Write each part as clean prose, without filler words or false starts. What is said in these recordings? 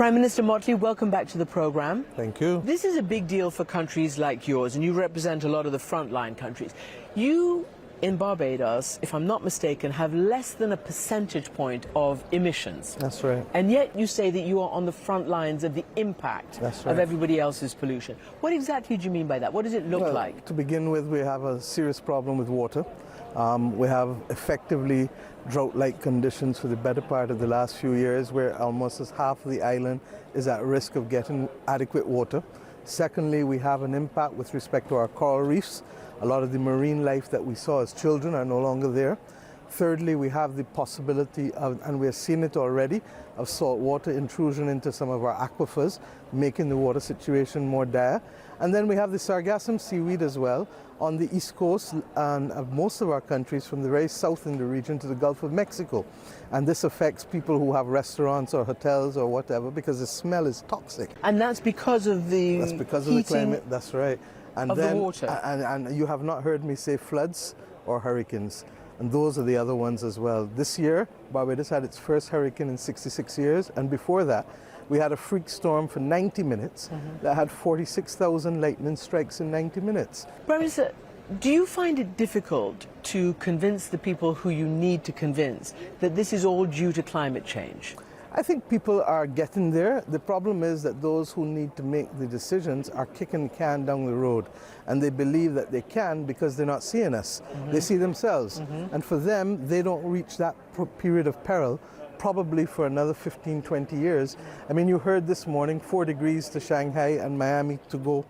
Prime Minister Mottley, welcome back to the program. Thank you. This is a big deal for countries like yours, and you represent a lot of the frontline countries. You, in Barbados, if I'm not mistaken, have less than a percentage point of emissions. That's right. And yet you say that you are on the front lines of the impact of everybody else's pollution. What exactly do you mean by that? What does it look like? To begin with, we have a serious problem with water. We have effectively drought-like conditions for the better part of the last few years, where almost as half of the island is at risk of getting adequate water. Secondly, we have an impact with respect to our coral reefs. A lot of the marine life that we saw as children are no longer there. Thirdly, we have the possibility of, and we're seeing it already, of saltwater intrusion into some of our aquifers, making the water situation more dire. And then we have the sargassum seaweed as well on the east coast and of most of our countries, from the very south in the region to the Gulf of Mexico. And this affects people who have restaurants or hotels or whatever, because the smell is toxic. And that's because of the That's because of the climate, that's right. And of then, the water. And you have not heard me say floods or hurricanes. And those are the other ones as well. This year, Barbados had its first hurricane in 66 years, and before that, we had a freak storm for 90 minutes that had 46,000 lightning strikes in 90 minutes. Prime Minister, do you find it difficult to convince the people who you need to convince that this is all due to climate change? I think people are getting there. The problem is that those who need to make the decisions are kicking the can down the road, and they believe that they can because they're not seeing us. They see themselves. And for them, they don't reach that period of peril probably for another 15, 20 years. I mean, you heard this morning 4 degrees to Shanghai and Miami to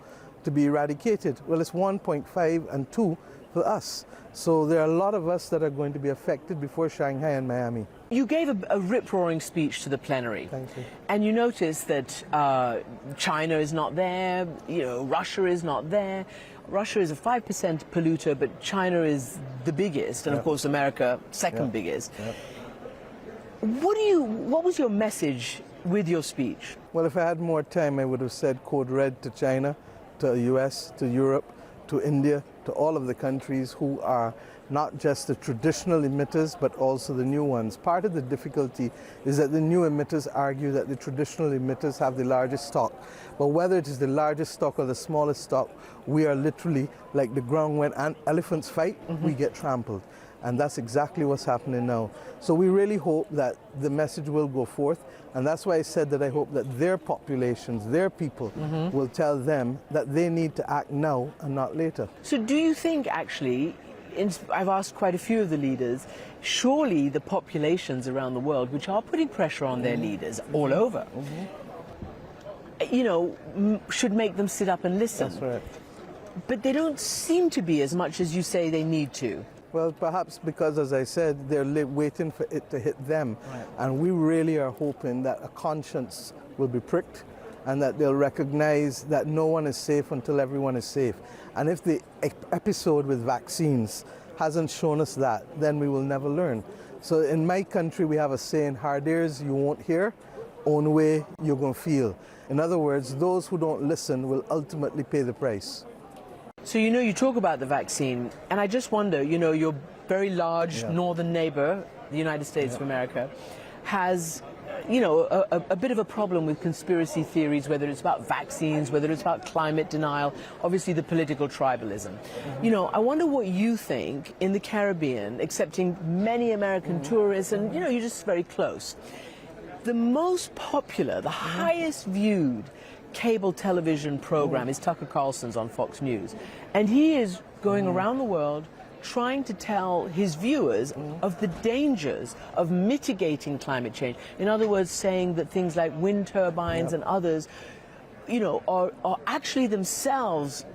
be eradicated. Well, it's 1.5 and 2 for us. So there are a lot of us that are going to be affected before Shanghai and Miami. You gave a rip-roaring speech to the plenary. Thank you. And you noticed that China is not there, Russia is not there. Russia is a 5% polluter, but China is the biggest, and of course America second biggest. What was your message with your speech? Well, if I had more time, I would have said code red to China, to the US, to Europe, to India, to all of the countries who are not just the traditional emitters, but also the new ones. Part of the difficulty is that the new emitters argue that the traditional emitters have the largest stock. But whether it is the largest stock or the smallest stock, we are literally like the ground when elephants fight, we get trampled. And that's exactly what's happening now. So we really hope that the message will go forth. And that's why I said that I hope that their populations, their people, will tell them that they need to act now and not later. So do you think, actually, I've asked quite a few of the leaders, surely the populations around the world, which are putting pressure on their leaders all over, should make them sit up and listen? That's right. But they don't seem to be as much as you say they need to. Well, perhaps because, as I said, they're waiting for it to hit them. Right. And we really are hoping that a conscience will be pricked and that they'll recognize that no one is safe until everyone is safe. And if the episode with vaccines hasn't shown us that, then we will never learn. So in my country, we have a saying, hard ears you won't hear, own way you're going to feel. In other words, those who don't listen will ultimately pay the price. So, you talk about the vaccine, and I just wonder, your very large northern neighbor, the United States of America, has, a bit of a problem with conspiracy theories, whether it's about vaccines, whether it's about climate denial, obviously the political tribalism. I wonder what you think in the Caribbean, accepting many American tourists, and, you're just very close. The most popular, the highest viewed cable television program is Tucker Carlson's on Fox News, and he is going around the world trying to tell his viewers of the dangers of mitigating climate change. In other words, saying that things like wind turbines and others are actually themselves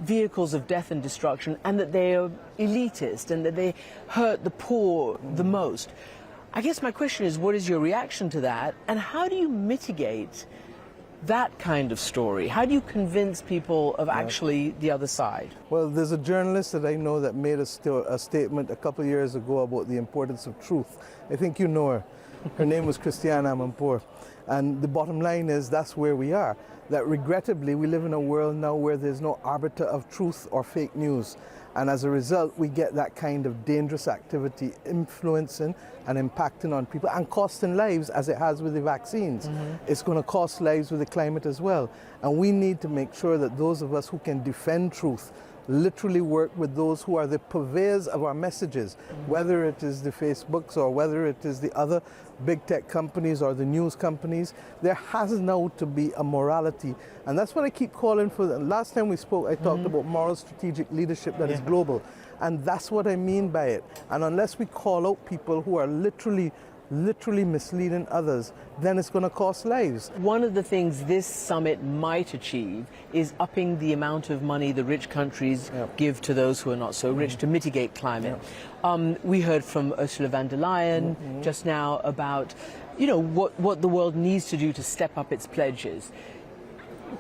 vehicles of death and destruction, and that they are elitist and that they hurt the poor the most. I guess my question is, what is your reaction to that, and how do you mitigate that kind of story? How do you convince people of actually the other side? Well, there's a journalist that I know that made a statement a couple of years ago about the importance of truth. I think you know her. Her name was Amanpour. And the bottom line is that's where we are. That regrettably we live in a world now where there's no arbiter of truth or fake news. And as a result, we get that kind of dangerous activity influencing and impacting on people and costing lives, as it has with the vaccines. It's going to cost lives with the climate as well. And we need to make sure that those of us who can defend truth literally work with those who are the purveyors of our messages, whether it is the Facebooks or whether it is the other big tech companies or the news companies. There has now to be a morality, and that's what I keep calling for. Last time we spoke, I talked about moral strategic leadership that is global, and that's what I mean by it. And unless we call out people who are literally misleading others, then it's going to cost lives. One of the things this summit might achieve is upping the amount of money the rich countries give to those who are not so rich to mitigate climate. We heard from Ursula von der Leyen just now about, you know, what the world needs to do to step up its pledges.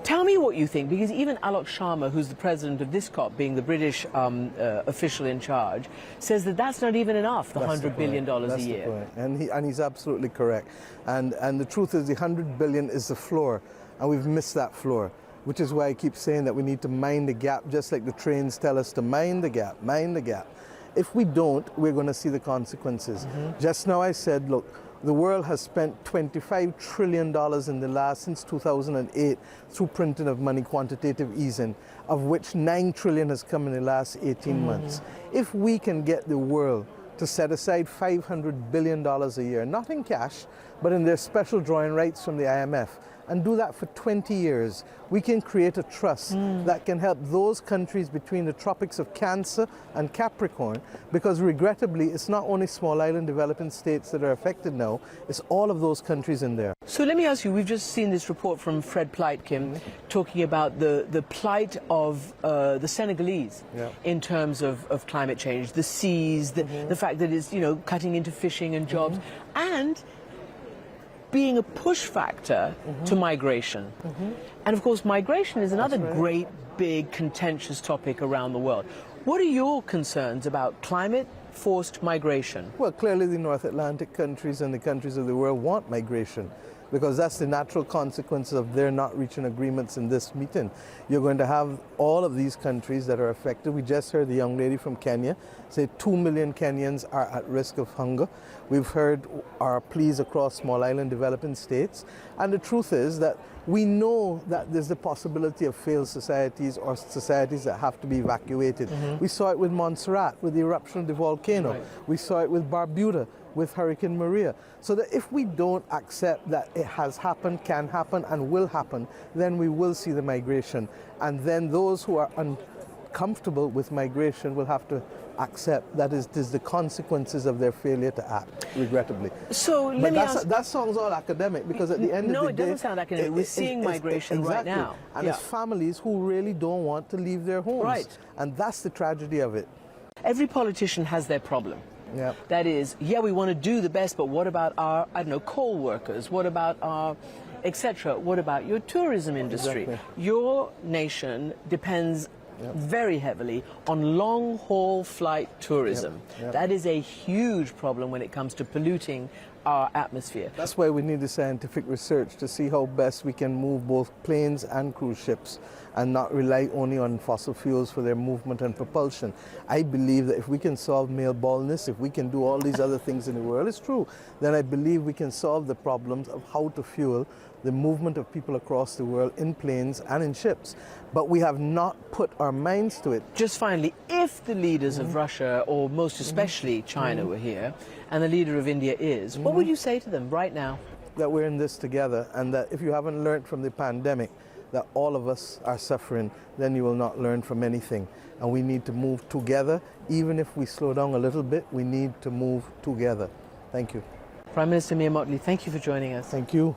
Tell me what you think, because even Alok Sharma, who's the president of this COP, being the British official in charge, says that that's not even enough, the $100 billion a year. And he's absolutely correct. And the truth is, the 100 billion is the floor, and we've missed that floor, which is why I keep saying that we need to mind the gap, just like the trains tell us to mind the gap, mind the gap. If we don't, we're going to see the consequences. Just now I said, look, the world has spent $25 trillion since 2008 through printing of money, quantitative easing, of which $9 trillion has come in the last 18 months. If we can get the world to set aside $500 billion a year, not in cash, but in their special drawing rights from the IMF, and do that for 20 years, we can create a trust that can help those countries between the tropics of Cancer and Capricorn, because regrettably, it's not only small island developing states that are affected now, it's all of those countries in there. So let me ask you, we've just seen this report from Fred Pleitkin talking about the plight of the Senegalese in terms of climate change, the seas, the fact that it's, you know, cutting into fishing and jobs, and being a push factor to migration. And of course, migration is another great, big, contentious topic around the world. What are your concerns about climate-forced migration? Well, clearly the North Atlantic countries and the countries of the world want migration, because that's the natural consequence of their not reaching agreements in this meeting. You're going to have all of these countries that are affected. We just heard the young lady from Kenya say 2 million Kenyans are at risk of hunger. We've heard our pleas across small island developing states. And the truth is that we know that there's the possibility of failed societies or societies that have to be evacuated. We saw it with Montserrat, with the eruption of the volcano. We saw it with Barbuda, with Hurricane Maria. So that if we don't accept that it has happened, can happen, and will happen, then we will see the migration. And then those who are uncomfortable with migration will have to accept that it is the consequences of their failure to act, regrettably. So but that sounds all academic, because at the end of the day... No, it doesn't sound academic. We're seeing migration right now. And it's families who really don't want to leave their homes. And that's the tragedy of it. Every politician has their problem. That is, we want to do the best, but what about our, I don't know, coal workers? What about our, etc.? What about your tourism industry? Your nation depends very heavily on long-haul flight tourism. That is a huge problem when it comes to polluting our atmosphere. That's why we need the scientific research to see how best we can move both planes and cruise ships and not rely only on fossil fuels for their movement and propulsion. I believe that if we can solve male baldness, if we can do all these other things in the world, it's true, then I believe we can solve the problems of how to fuel the movement of people across the world in planes and in ships. But we have not put our minds to it. Just finally, if the leaders of Russia, or most especially China, were here, and the leader of India is, what would you say to them right now? That we're in this together, and that if you haven't learned from the pandemic that all of us are suffering, then you will not learn from anything. And we need to move together. Even if we slow down a little bit, we need to move together. Thank you. Prime Minister Mottley, thank you for joining us. Thank you.